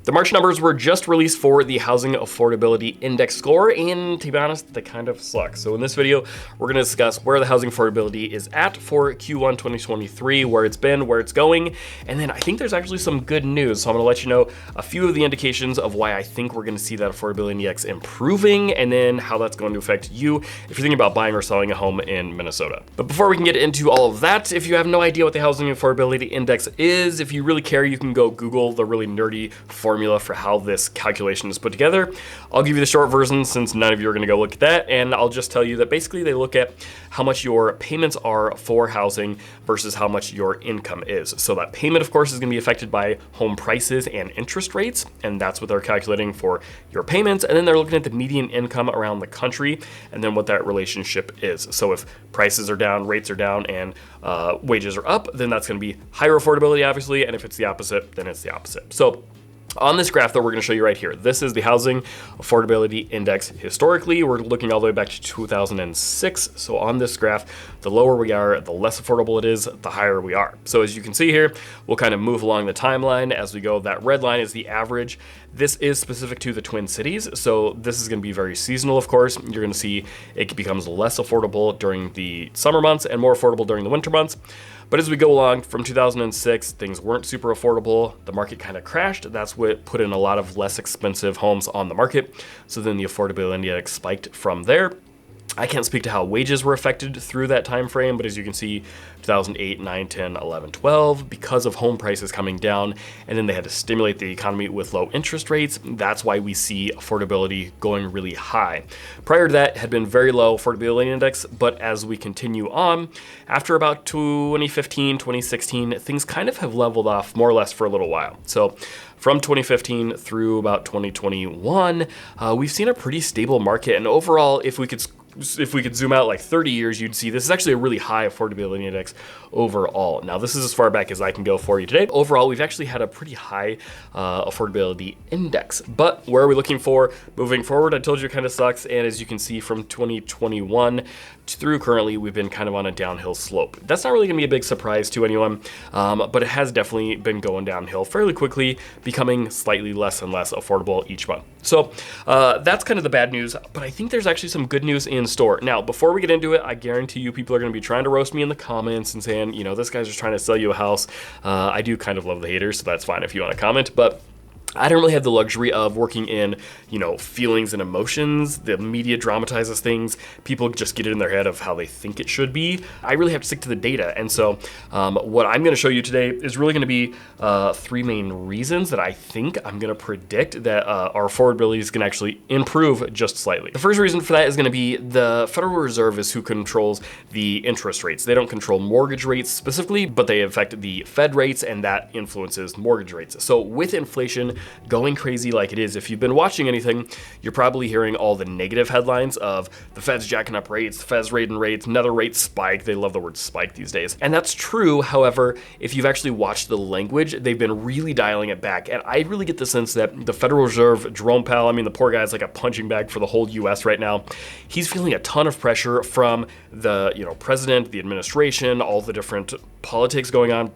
The March numbers were just released for the Housing Affordability Index score, and to be honest, they kind of suck. So in this video, we're going to discuss where the housing affordability is at for Q1 2023, where it's been, where it's going, and then I think there's actually some good news. So I'm going to let you know a few of the indications of why I think we're going to see that affordability index improving, and then how that's going to affect you if you're thinking about buying or selling a home in Minnesota. But before we can get into all of that, if you have no idea what the Housing Affordability Index is, if you really care, you can go Google the really nerdy formula for how this calculation is put together. I'll give you the short version since none of you are going to go look at that, and I'll just tell you that basically they look at how much your payments are for housing versus how much your income is. So that payment, of course, is going to be affected by home prices and interest rates, and that's what they're calculating for your payments. And then they're looking at the median income around the country and then what that relationship is. So if prices are down, rates are down, and wages are up, then that's going to be higher affordability, obviously. And if it's the opposite, then it's the opposite. So on this graph that we're going to show you right here, this is the Housing Affordability Index historically. We're looking all the way back to 2006. So on this graph, the lower we are, the less affordable it is, the higher we are. So as you can see here, we'll kind of move along the timeline as we go. That red line is the average. This is specific to the Twin Cities. So this is going to be very seasonal, of course. You're going to see it becomes less affordable during the summer months and more affordable during the winter months. But as we go along from 2006, things weren't super affordable. The market kind of crashed. That's what put in a lot of less expensive homes on the market. So then the affordability index spiked from there. I can't speak to how wages were affected through that time frame, but as you can see, 2008, 9, 10, 11, 12, because of home prices coming down, and then they had to stimulate the economy with low interest rates. That's why we see affordability going really high. Prior to that, had been very low affordability index, but as we continue on, after about 2015, 2016, things kind of have leveled off more or less for a little while. So from 2015 through about 2021, we've seen a pretty stable market, and overall, if we could zoom out like 30 years, you'd see this is actually a really high affordability index overall. Now, this is as far back as I can go for you today. Overall, we've actually had a pretty high affordability index. But where are we looking for moving forward? I told you it kind of sucks. And as you can see from 2021 through currently, we've been kind of on a downhill slope. That's not really going to be a big surprise to anyone, but it has definitely been going downhill fairly quickly, becoming slightly less and less affordable each month. So that's kind of the bad news, but I think there's actually some good news in store. Now, before we get into it, I guarantee you people are going to be trying to roast me in the comments and saying, you know, this guy's just trying to sell you a house. I do kind of love the haters, so that's fine if you want to comment, but I don't really have the luxury of working in, you know, feelings and emotions. The media dramatizes things. People just get it in their head of how they think it should be. I really have to stick to the data. And so what I'm going to show you today is really going to be three main reasons that I think I'm going to predict that our affordability is going to actually improve just slightly. The first reason for that is going to be the Federal Reserve is who controls the interest rates. They don't control mortgage rates specifically, but they affect the Fed rates, and that influences mortgage rates. So with inflation going crazy like it is, if you've been watching anything, you're probably hearing all the negative headlines of the Fed's jacking up rates, the Fed's raising rates, another rate spike. They love the word spike these days. And that's true. However, if you've actually watched the language, they've been really dialing it back. And I really get the sense that the Federal Reserve, Jerome Powell, I mean, the poor guy's like a punching bag for the whole US right now. He's feeling a ton of pressure from the, president, the administration, all the different politics going on,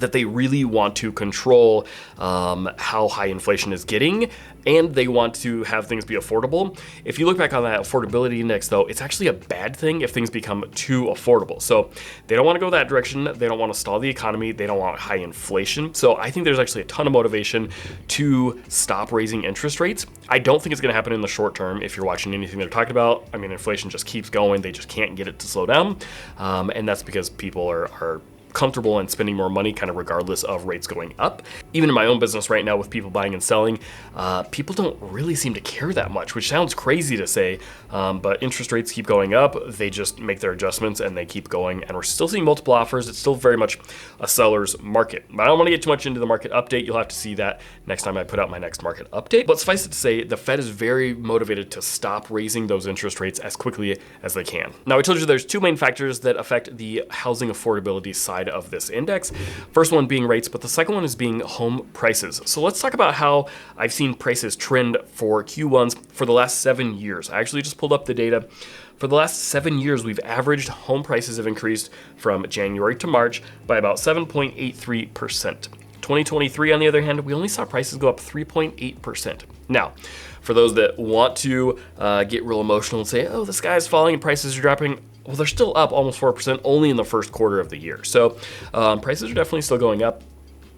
that they really want to control how high inflation is getting, and they want to have things be affordable. If you look back on that affordability index, though, it's actually a bad thing if things become too affordable. So they don't want to go that direction. They don't want to stall the economy. They don't want high inflation. So I think there's actually a ton of motivation to stop raising interest rates. I don't think it's going to happen in the short term. If you're watching anything they're talking about, I mean, inflation just keeps going. They just can't get it to slow down. And that's because people are comfortable in spending more money kind of regardless of rates going up. Even in my own business right now with people buying and selling, people don't really seem to care that much, which sounds crazy to say, but interest rates keep going up. They just make their adjustments and they keep going, and we're still seeing multiple offers. It's still very much a seller's market. But I don't want to get too much into the market update. You'll have to see that next time I put out my next market update. But suffice it to say, the Fed is very motivated to stop raising those interest rates as quickly as they can. Now, I told you there's two main factors that affect the housing affordability side of this index. First one being rates, but the second one is being home prices. So let's talk about how I've seen prices trend for Q1s for the last 7 years. I actually just pulled up the data. For the last 7 years, we've averaged home prices have increased from January to March by about 7.83%. 2023, on the other hand, we only saw prices go up 3.8%. Now, for those that want to get real emotional and say, oh, the sky is falling and prices are dropping, well, they're still up almost 4% only in the first quarter of the year. So prices are definitely still going up.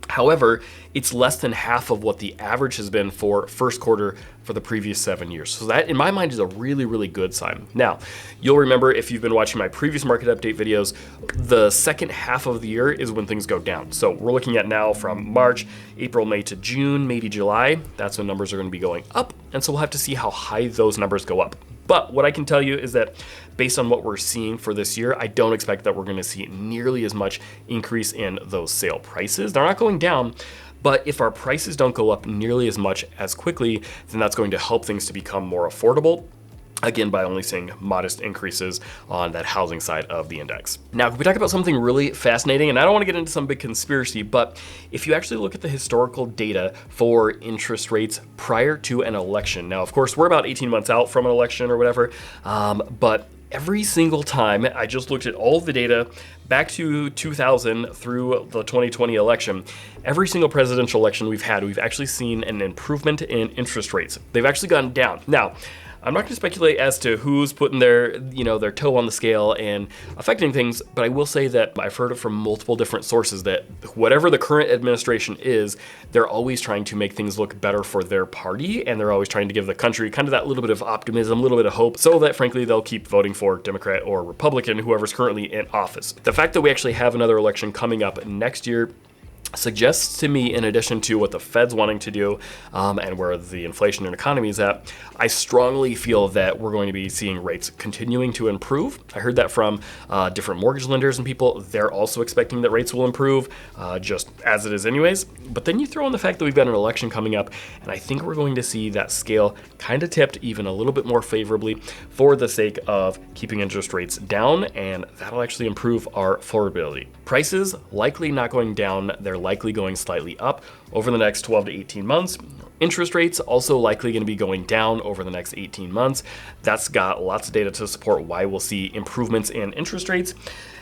However, it's less than half of what the average has been for first quarter for the previous 7 years. So that, in my mind, is a really, really good sign. Now, you'll remember if you've been watching my previous market update videos, the second half of the year is when things go down. So we're looking at now from March, April, May to June, maybe July. That's when numbers are going to be going up. And so we'll have to see how high those numbers go up. But what I can tell you is that based on what we're seeing for this year, I don't expect that we're going to see nearly as much increase in those sale prices. They're not going down, but if our prices don't go up nearly as much as quickly, then that's going to help things to become more affordable. Again, by only seeing modest increases on that housing side of the index. Now, we talk about something really fascinating, and I don't want to get into some big conspiracy, but if you actually look at the historical data for interest rates prior to an election, now, of course, we're about 18 months out from an election or whatever, but every single time, I just looked at all of the data back to 2000 through the 2020 election, every single presidential election we've had, we've actually seen an improvement in interest rates. They've actually gone down. Now, I'm not going to speculate as to who's putting their toe on the scale and affecting things, but I will say that I've heard it from multiple different sources that whatever the current administration is, they're always trying to make things look better for their party, and they're always trying to give the country kind of that little bit of optimism, a little bit of hope, so that frankly they'll keep voting for Democrat or Republican, whoever's currently in office. The fact that we actually have another election coming up next year suggests to me, in addition to what the Fed's wanting to do and where the inflation and economy is at, I strongly feel that we're going to be seeing rates continuing to improve. I heard that from different mortgage lenders and people. They're also expecting that rates will improve, just as it is anyways. But then you throw in the fact that we've got an election coming up, and I think we're going to see that scale kind of tipped even a little bit more favorably for the sake of keeping interest rates down, and that'll actually improve our affordability. Prices likely not going down, they're likely going slightly up over the next 12 to 18 months. Interest rates also likely going to be going down over the next 18 months. That's got lots of data to support why we'll see improvements in interest rates.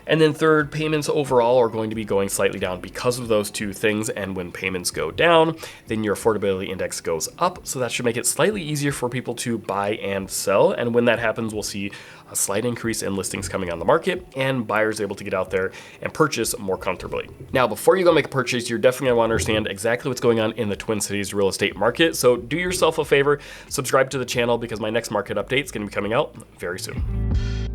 And then third, payments overall are going to be going slightly down because of those two things. And when payments go down, then your affordability index goes up. So that should make it slightly easier for people to buy and sell. And when that happens, we'll see a slight increase in listings coming on the market and buyers able to get out there and purchase more comfortably. Now, before you go make a purchase, you're definitely gonna wanna understand exactly what's going on in the Twin Cities real estate market. So do yourself a favor, subscribe to the channel because my next market update is gonna be coming out very soon.